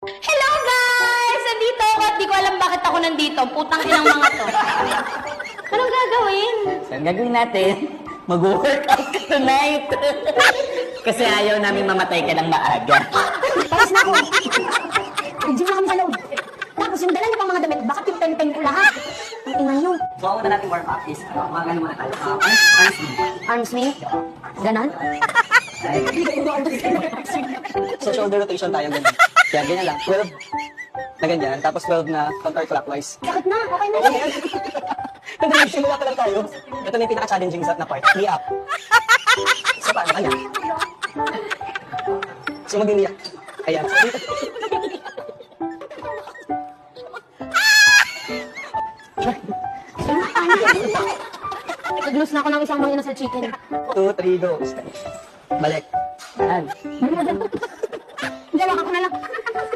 Hello guys! Nandito ako at di ko alam bakit ako nandito. Putang inang mga to. Anong gagawin? So, ang gagawin natin, mag-workout ka tonight. Kasi ayaw namin mamatay ka ng maaga. Tapos na ako. Nag-gym na kami sa loob. Tapos yung dala niyo pang mga damit, bakit yung pen-pen ko lahat? Ang ina niyo. So, ang una natin warm-up is, mga muna tayo. Arm swing. Ganon. So, shoulder rotation tayo ganyan. Kaya ganyan lang. 12 na ganyan, tapos 12 na counterclockwise. Bakit na? Okay na Okay yun. yan. Kung nagsimula pa lang tayo, ito na yung pinaka-challenging na part. Knee up. So, paano? Kanya? So, mag-knee up. Ayan. Nag-lose na ako ng isang mga inasal chicken. 2, 3, go. Balik. Yan.